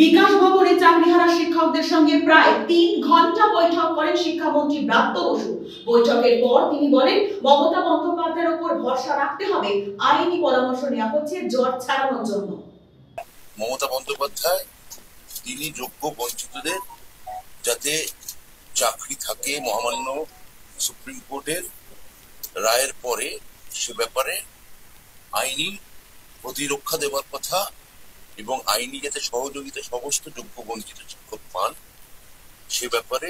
বিকাশ ভবনে চাকরিহারা শিক্ষকদের সঙ্গে প্রায় ৩ ঘন্টা বৈঠক করেন শিক্ষামন্ত্রী ব্রাত্য বসু। বৈঠকের পর তিনি বলেন, মমতা বন্দ্যোপাধ্যায়ের উপর ভরসা রাখতে হবে, আইনি পরামর্শ নেওয়া হচ্ছে জট ছাড়ানোর জন্য। মমতা বন্দ্যোপাধ্যায় তিনি যোগ্য বঞ্চিতদের যাতে চাকরি থাকে মহামান্য সুপ্রিম কোর্টের রায়ের পরে সে ব্যাপারে আইনি প্রতিরক্ষা দেওয়ার কথা এবং আইনি যাতে সহযোগিতা সমস্ত যোগ্য বঞ্চিত শিক্ষক পান সে ব্যাপারে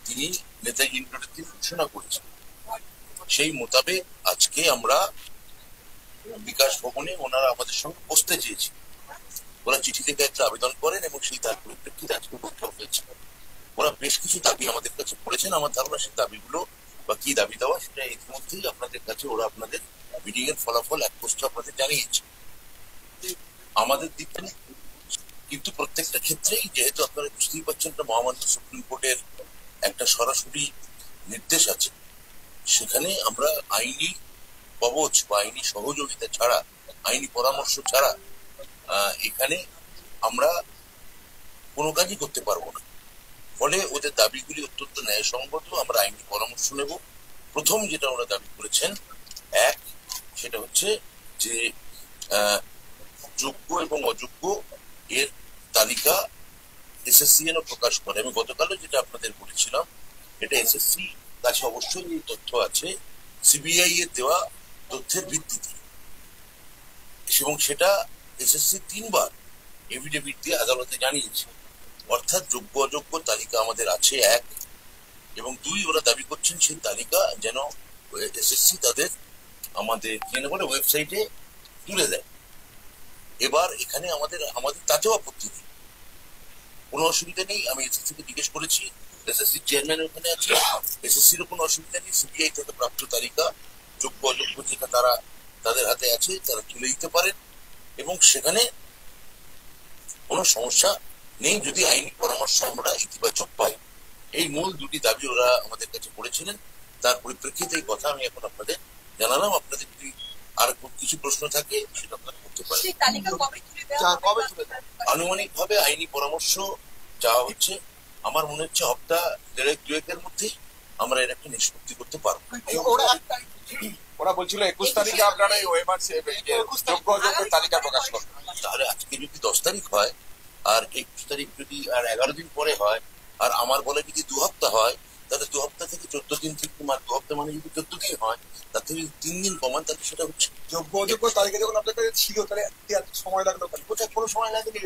তিনি নেতাজি ইন্টারের দিন ঘোষণা করেছেন। সেই মোতাবেক আজকে আমরা বিকাশ ভবনে ওনারা আমাদের সঙ্গে বসতে চেয়েছি। ওরা চিঠি থেকে একটা আবেদন করেন এবং সেই তার পরিপ্রেক্ষিতে আজকে বৈঠক হয়েছে। ওরা বেশ কিছু দাবি আমাদের কাছে করেছেন। আমার ধারণা সেই দাবিগুলো বা কি দাবি দেওয়া সেটা ইতিমধ্যেই আপনাদের কাছে ওরা আপনাদের মিটিং এর ফলাফল এক পোস্টে আপনাদের জানিয়েছে। আমাদের দিক থেকে কিন্তু প্রত্যেকটা ক্ষেত্রেই যেহেতু আপনারা বুঝতেই পারছেন মহামান্য সুপ্রিম কোর্টের একটা সরাসরি নির্দেশ আছে, সেখানে আমরা আইনি কবচ বা আইনি সহযোগিতা ছাড়া, আইনি পরামর্শ ছাড়া এখানে আমরা কোনো কাজই করতে পারবো না। ফলে ওদের দাবিগুলি অত্যন্ত ন্যায়সঙ্গত। আমরা আইনি পরামর্শ নেব। প্রথম যেটা ওরা দাবি করেছেন, এক, সেটা হচ্ছে যে যোগ্য এবং অযোগ্য এর তালিকা এসএসসি যেন প্রকাশ করে। আমি গতকালও যেটা আপনাদের বলেছিলাম, এটা এসএসসি কাছে অবশ্যই এই তথ্য আছে সিবিআই এর দেওয়া তথ্যের ভিত্তিতে, এবং সেটা এসএসসি ৩ বার এফিডেভিট দিয়ে আদালতে জানিয়েছে। অর্থাৎ যোগ্য অযোগ্য তালিকা আমাদের আছে, এক, এবং দুই, ওরা দাবি করছেন সেই তালিকা যেন এসএসসি তাদের আমাদের ওয়েবসাইটে তুলে দেয়। এবার এখানে আমাদের তাতেও আপত্তি নেই, কোনো অসুবিধা নেই। আমি এসএসসি কে জিজ্ঞেস করেছি, এসএসসি চেয়ারম্যান ওখানে আছে, এসএসসিরও কোনো অসুবিধা নেই। সিবিআই থেকে প্রাপ্ত তালিকা যোগ্য অযোগ্য যেটা তারা তাদের হাতে আছে তারা তুলে দিতে পারেন এবং সেখানে কোনো সমস্যা নেই যদি আইনি পরামর্শ আমরা ইতিবাচক পাই। এই মূল দুটি দাবি ওরা আমাদের কাছে করেছিলেন। তার পরিপ্রেক্ষিতে এই কথা আমি এখন আপনাদের জানালাম। আপনাদের যদি আর কিছু প্রশ্ন থাকে সেটা আপনারা করতে পারেন। আনুমানিক ভাবে আইনি পরামর্শ চাওয়া হচ্ছে। আমার মনে হচ্ছে সপ্তাহ দুয়েকের মধ্যেই আমরা এর একটা নিষ্পত্তি করতে পারবো। ওরা বলছিল ২১ তারিখে আপনারা এই যোগ্য অযোগ্যের তালিকা প্রকাশ করবেন। তাহলে আজকে যদি ১০ তারিখ হয় আর ২১ তারিখ যদি আর ১১ দিন পরে হয় আর আমার বলে যদি ২ সপ্তাহ হয়, তাহলে ২ সপ্তাহ থেকে ১৪ দিন থেকে ২ সপ্তাহ মানে যদি ১৪ দিন হয়, তার থেকে যদি ৩ দিন কমান তাহলে সেটা হচ্ছে যোগ্য অযোগ্য তালিকা যখন আপনার কাছে ছিল তাহলে সময় লাগলো। কোথায় কোনো সময় লাগেনি,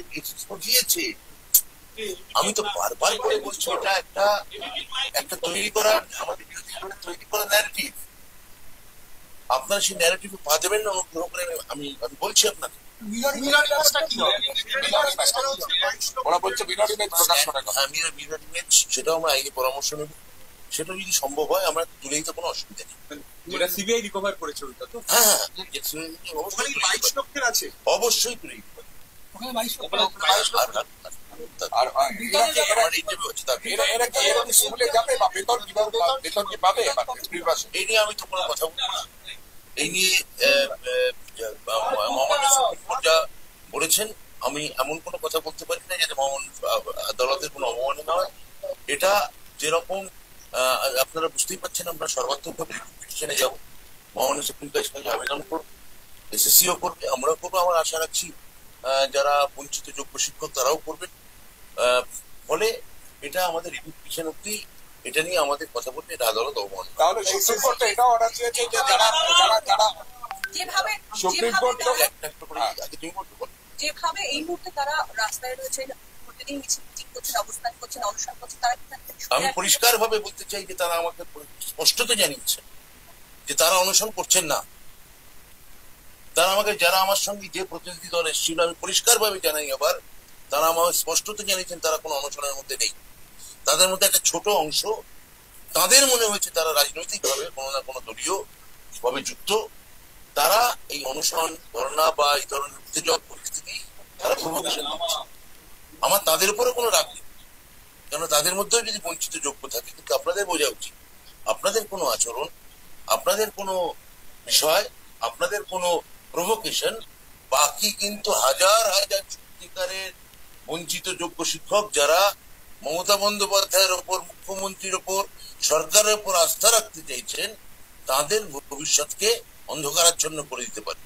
দিয়েছে। আমি তো বারবার করে বলছি এটা একটা তৈরি করা আমাদের বিরোধী তৈরি করা ন্যারেটিভ। আপনারা সেই ন্যারেটিভে পা দেবেন না অনুগ্রহ করে, আমি বলছি আপনাকে। সেটাও আমরা আইনি পরামর্শ নেব। সেটা যদি সম্ভব হয় আমরা তুলে দিতে কোনো অসুবিধা নেই। সিবিআই রিকভার করেছে ওইটা তো? হ্যাঁ, অবশ্যই তুলে দিতে পারি। এই নিয়ে আমি তো কোনো কথা বলবো না। এই নিয়ে যা বলেছেন আমি এমন কোনো কথা বলতে পারি না যাতে আদালতের কোনো অবমাননা হয়। এটা যেরকম আপনারা বুঝতেই পারছেন, আমরা সর্বাত্মকভাবে পিটিশনে যাবো, মহামান্য সুপ্রিম কোর্টে আবেদন করবো, এসএসসিও করবে, আমরাও করবো। আমার আশা রাখছি যারা বঞ্চিত যোগ্য শিক্ষক তারাও করবেন। ফলে এটা আমাদের রিভিউ পিটিশন অব্দি এটা নিয়ে আমাদের কথা বলতে এটা আদালত অবমাননা। তাহলে সুপ্রিম কোর্টে এটা অর্ডার দিয়েছে যে যারা সুপ্রিম কোর্ট যেভাবে এই মুহূর্তে তারা রাস্তায় রয়েছে, প্রতিদিন মিছিল করছেন, অবস্থান করছেন, অনুষ্ঠান করছেন, তারা আমি পরিষ্কার ভাবে বলতে চাই যে তারা আমাকে স্পষ্টত জানিয়েছেন যে তারা অনশন করছেন না। তারা আমাকে, যারা আমার সঙ্গে যে প্রতিনিধি দল এসেছিল, আমি পরিষ্কার ভাবে জানাই আবার, তারা আমাকে স্পষ্টত জানিয়েছেন তারা কোনো অনশনের মধ্যে নেই। তাদের মধ্যে একটা ছোট অংশ তাদের মনে হয়েছে তারা রাজনৈতিক ভাবে কোনো না কোনো দলীয় ভাবে যুক্ত, তারা এই অনশন ধর্ণা বা এই ধরনের উত্তেজক পরিস্থিতি তারা প্রভোকেশন করছে। আমার তাদের উপরে কোনো রাগ নেই, কেন তাদের মধ্যেও যদি বঞ্চিত যোগ্য থাকে। কিন্তু আপনাদের বোঝা উচিত আপনাদের কোনো আচরণ, আপনাদের কোনো বিষয়, আপনাদের কোনো প্রভোকেশন বাকি কিন্তু হাজার হাজার সত্যিকারের বঞ্চিত যোগ্য শিক্ষক যারা মমতা বন্দ্যোপাধ্যায়ের ওপর, মুখ্যমন্ত্রীর ওপর, সরকারের ওপর আস্থা রাখতে চাইছেন, তাদের ভবিষ্যৎকে অন্ধকারাচ্ছন্ন করে দিতে পারে।